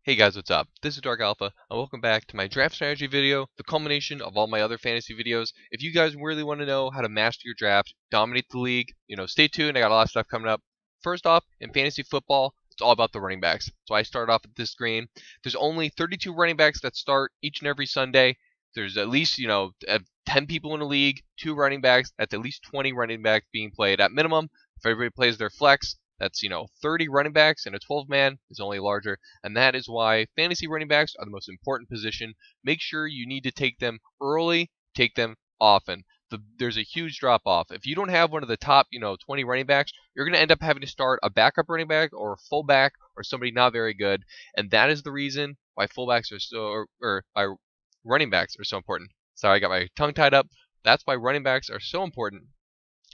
Hey guys, what's up? This is Dark Alpha, and welcome back to my draft strategy video, the culmination of all my other fantasy videos. If you guys really want to know how to master your draft, dominate the league, stay tuned. I got a lot of stuff coming up. First off, in fantasy football, it's all about the running backs. So I start off at this screen. There's only 32 running backs that start each and every Sunday. There's at least, 10 people in the league, 2 running backs. That's at least 20 running backs being played at minimum. If everybody plays their flex, that's, 30 running backs, and a 12-man is only larger. And that is why fantasy running backs are the most important position. Make sure you need to take them early, take them often. There's a huge drop off. If you don't have one of the top, 20 running backs, you're going to end up having to start a backup running back or a fullback or somebody not very good. And that is the reason why fullbacks are so, or why running backs are so important. Sorry, I got my tongue tied up. That's why running backs are so important,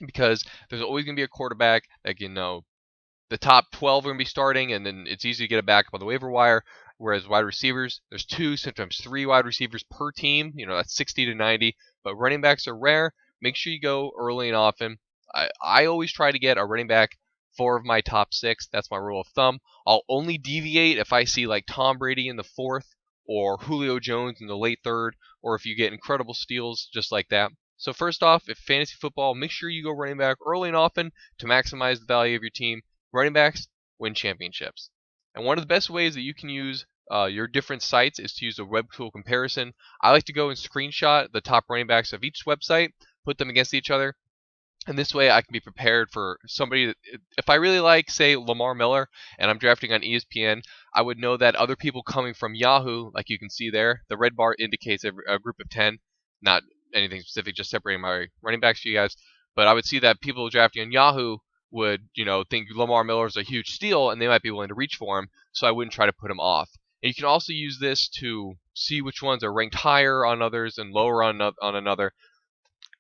because there's always going to be a quarterback that can, the top 12 are going to be starting, and then it's easy to get a backup on the waiver wire. Whereas wide receivers, there's 2, sometimes 3 wide receivers per team. That's 60 to 90. But running backs are rare. Make sure you go early and often. I always try to get a running back 4 of my top 6. That's my rule of thumb. I'll only deviate if I see like Tom Brady in the 4th, or Julio Jones in the late 3rd, or if you get incredible steals just like that. So first off, if fantasy football, make sure you go running back early and often to maximize the value of your team. Running backs win championships. And one of the best ways that you can use your different sites is to use a web tool comparison. I like to go and screenshot the top running backs of each website, put them against each other, and this way I can be prepared for somebody that, if I really like, say, Lamar Miller, and I'm drafting on ESPN, I would know that other people coming from Yahoo, like you can see there, the red bar indicates a group of 10, not anything specific, just separating my running backs for you guys. But I would see that people drafting on Yahoo would, think Lamar Miller is a huge steal, and they might be willing to reach for him, so I wouldn't try to put him off. And you can also use this to see which ones are ranked higher on others and lower on another.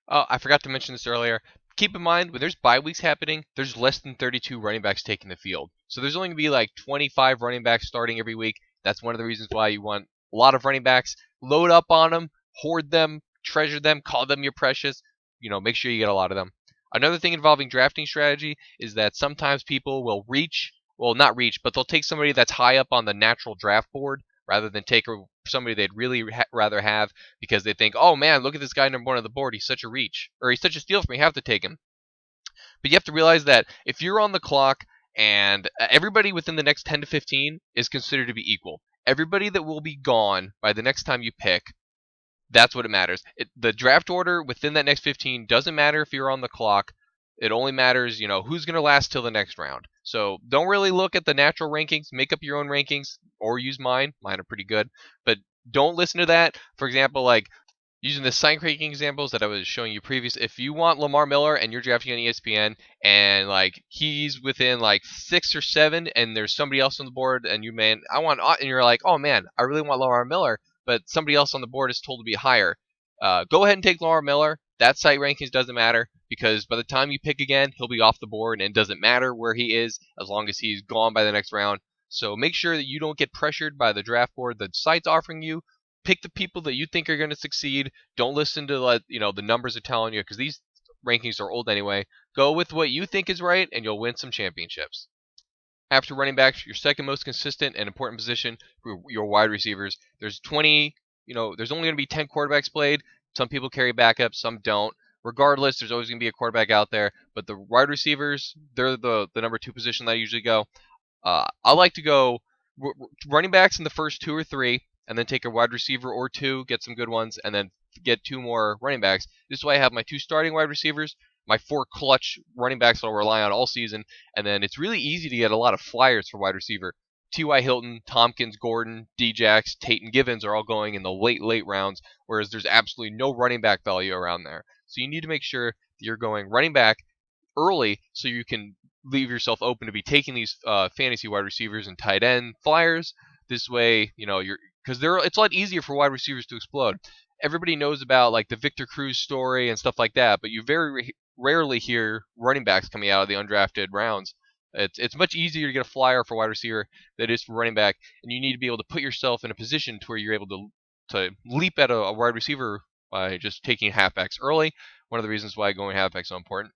Oh, I forgot to mention this earlier. Keep in mind, when there's bye weeks happening, there's less than 32 running backs taking the field. So there's only going to be like 25 running backs starting every week. That's one of the reasons why you want a lot of running backs. Load up on them, hoard them, treasure them, call them your precious. Make sure you get a lot of them. Another thing involving drafting strategy is that sometimes people will not reach, but they'll take somebody that's high up on the natural draft board rather than take somebody they'd really rather have, because they think, oh man, look at this guy number 1 on the board, he's such a reach, or he's such a steal for me, I have to take him. But you have to realize that if you're on the clock and everybody within the next 10 to 15 is considered to be equal, everybody that will be gone by the next time you pick, that's what it matters. The draft order within that next 15 doesn't matter if you're on the clock. It only matters, who's going to last till the next round. So don't really look at the natural rankings. Make up your own rankings or use mine. Mine are pretty good. But don't listen to that. For example, like using the sign ranking examples that I was showing you previous, if you want Lamar Miller and you're drafting on ESPN and like he's within like 6 or 7 and there's somebody else on the board and and you're like, oh man, I really want Lamar Miller, but somebody else on the board is told to be higher. Go ahead and take Lamar Miller. That site rankings doesn't matter, because by the time you pick again, he'll be off the board, and it doesn't matter where he is as long as he's gone by the next round. So make sure that you don't get pressured by the draft board the site's offering you. Pick the people that you think are going to succeed. Don't listen to the numbers are telling you, because these rankings are old anyway. Go with what you think is right, and you'll win some championships. After running backs, your second most consistent and important position for your wide receivers. There's 20, there's only going to be 10 quarterbacks played. Some people carry backups, some don't. Regardless, there's always going to be a quarterback out there. But the wide receivers, they're the number 2 position that I usually go. I like to go running backs in the first 2 or 3, and then take a wide receiver or 2, get some good ones, and then get 2 more running backs. This is why I have my 2 starting wide receivers, my 4 clutch running backs I'll rely on all season, and then it's really easy to get a lot of flyers for wide receiver. T.Y. Hilton, Tompkins, Gordon, Djax, Tate, and Givens are all going in the late rounds, whereas there's absolutely no running back value around there. So you need to make sure that you're going running back early so you can leave yourself open to be taking these fantasy wide receivers and tight end flyers. This way, because it's a lot easier for wide receivers to explode. Everybody knows about like the Victor Cruz story and stuff like that, but you very rarely hear running backs coming out of the undrafted rounds. It's much easier to get a flyer for wide receiver than it is for running back, and you need to be able to put yourself in a position to where you're able to leap at a wide receiver by just taking halfbacks early. One of the reasons why going halfback is so important,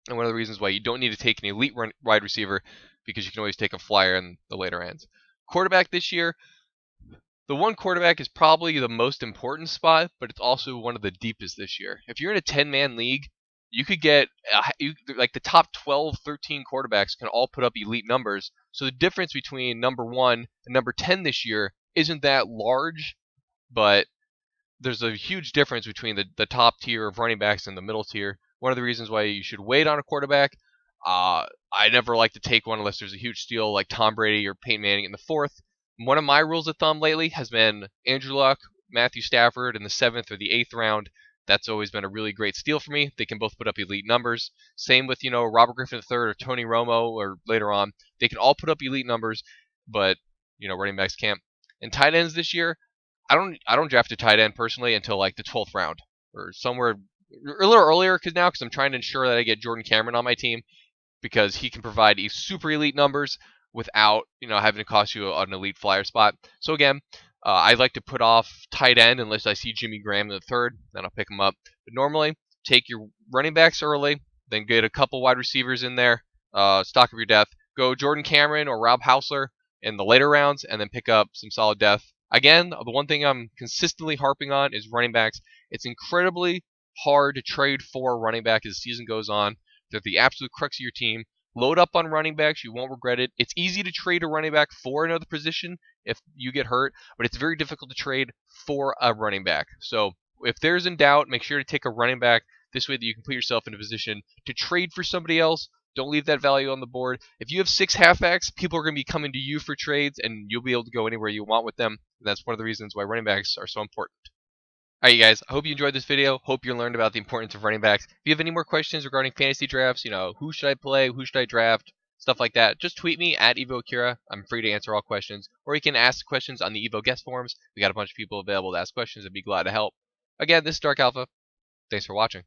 and one of the reasons why you don't need to take an elite wide receiver, because you can always take a flyer in the later ends. Quarterback this year, the one quarterback is probably the most important spot, but it's also one of the deepest this year. If you're in a 10-man league, you could get like the top 12, 13 quarterbacks can all put up elite numbers. So the difference between number 1 and number 10 this year isn't that large, but there's a huge difference between the top tier of running backs and the middle tier. One of the reasons why you should wait on a quarterback, I never like to take one unless there's a huge steal like Tom Brady or Peyton Manning in the 4th. One of my rules of thumb lately has been Andrew Luck, Matthew Stafford in the 7th or the 8th round. That's always been a really great steal for me. They can both put up elite numbers. Same with, Robert Griffin III or Tony Romo or later on. They can all put up elite numbers, but, running backs can't. And tight ends this year, I don't draft a tight end personally until like the 12th round or somewhere a little earlier because I'm trying to ensure that I get Jordan Cameron on my team because he can provide super elite numbers without having to cost you an elite flyer spot. So again, I like to put off tight end unless I see Jimmy Graham in the 3rd, then I'll pick him up. But normally, take your running backs early, then get a couple wide receivers in there, stock of your depth. Go Jordan Cameron or Rob Hausler in the later rounds, and then pick up some solid depth. Again, the one thing I'm consistently harping on is running backs. It's incredibly hard to trade for a running back as the season goes on. They're the absolute crux of your team. Load up on running backs. You won't regret it. It's easy to trade a running back for another position if you get hurt, but it's very difficult to trade for a running back. So if there's in doubt, make sure to take a running back. This way that you can put yourself in a position to trade for somebody else. Don't leave that value on the board. If you have 6 halfbacks, people are going to be coming to you for trades, and you'll be able to go anywhere you want with them. And that's one of the reasons why running backs are so important. Alright, you guys, I hope you enjoyed this video. Hope you learned about the importance of running backs. If you have any more questions regarding fantasy drafts, who should I play, who should I draft, stuff like that, just tweet me at EVOAccura. I'm free to answer all questions. Or you can ask questions on the Evo guest forums. We got a bunch of people available to ask questions. I'd be glad to help. Again, this is Dark Alpha. Thanks for watching.